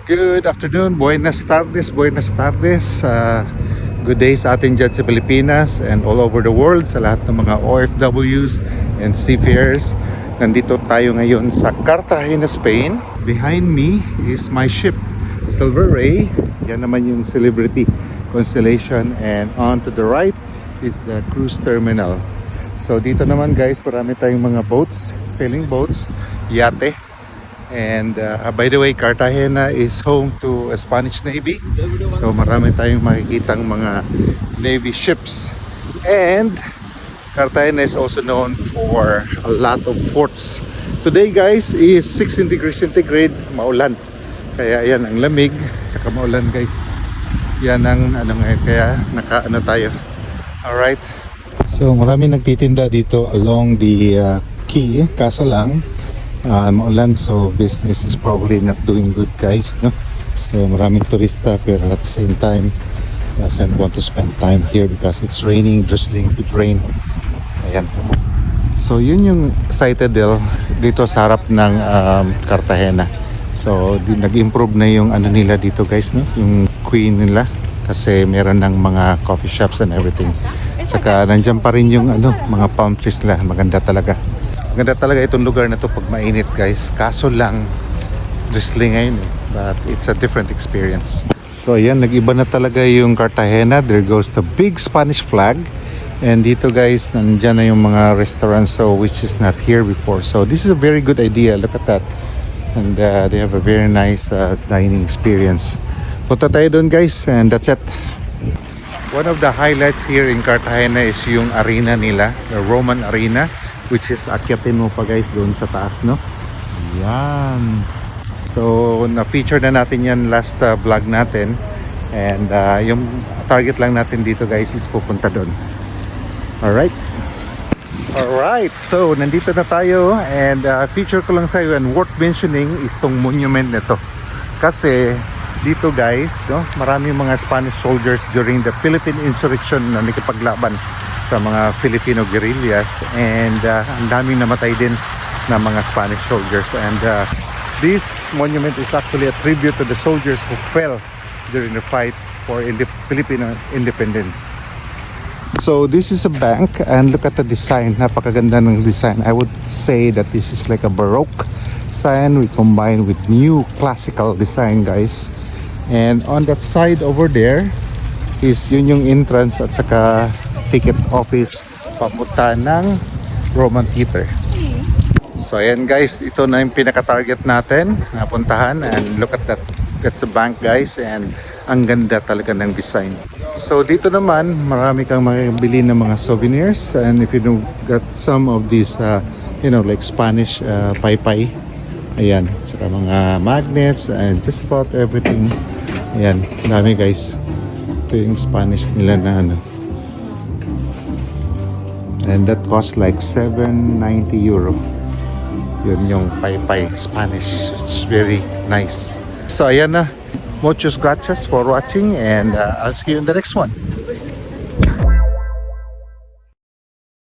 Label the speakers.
Speaker 1: Good afternoon, buenas tardes, buenas tardes. Good day sa atin dyan sa Pilipinas and all over the world, sa lahat ng mga OFWs and seafarers. Nandito tayo ngayon sa Cartagena, Spain. Behind me is my ship, Silver Ray. Yan naman yung Celebrity Constellation, and on to the right is the cruise terminal. So dito naman guys, marami tayong mga boats, sailing boats, yate. And by the way, Cartagena is home to a Spanish Navy. So marami tayong makikitang mga Navy ships. And Cartagena is also known for a lot of forts. Today guys is 16 degrees centigrade, maulan. Kaya yan ang lamig, tsaka maulan guys. Yan ang ngayon, kaya nakaano tayo. Alright. So marami nagtitinda dito along the quay, kaso lang maulan, so business is probably not doing good guys, no? So maraming turista, pero at the same time doesn't want to spend time here because it's raining, drizzling with rain. Ayan. So yun yung Citadel dito sa harap ng Cartagena. So nag-improve na yung ano nila dito guys, no? Yung queen nila, kasi meron ng mga coffee shops and everything. Saka nandyan pa rin yung mga palm trees nila. Maganda talaga. Maganda talaga itong lugar na to pag mainit guys. Kaso lang drizzling ngayon but it's a different experience. So ayan, nag-iba na talaga yung Cartagena. There goes the big Spanish flag. And dito guys, nandyan na yung mga restaurants, so which is not here before. So this is a very good idea. Look at that. And they have a very nice dining experience. Punta tayo doon guys, and that's it. One of the highlights here in Cartagena is yung arena nila, the Roman arena, which is akyatin mo pa guys doon sa taas, no? Yan. So na-feature na natin yan last vlog natin, and yung target lang natin dito guys is pupunta doon. Alright, so nandito na tayo, and feature ko lang sa iyo and worth mentioning is tong monument nito. Kasi dito guys, no, marami mga Spanish soldiers during the Philippine insurrection na nakipaglaban sa mga Filipino guerrillas, and ang daming namatay din na mga Spanish soldiers. And this monument is actually a tribute to the soldiers who fell during the fight for Filipino independence. So this is a bank, and look at the design. Napakaganda ng design. I would say that this is like a Baroque sign we combine with new classical design guys. And on that side over there is yun yung entrance at saka ticket office papunta ng Roman Theater. So ayan guys, ito na yung pinaka-target natin napuntahan, and look at that. That's a bank guys, and ang ganda talaga ng design. So dito naman marami kang makibili ng mga souvenirs, and if you got some of these like Spanish paypay, ayan, saka mga magnets and just about everything. Ayan, dami guys. Ito yung Spanish nila na and that cost like 790 euro. Yun yung paypay Spanish. It's very nice. So ayan na. Muchos gracias for watching, and I'll see you in the next one.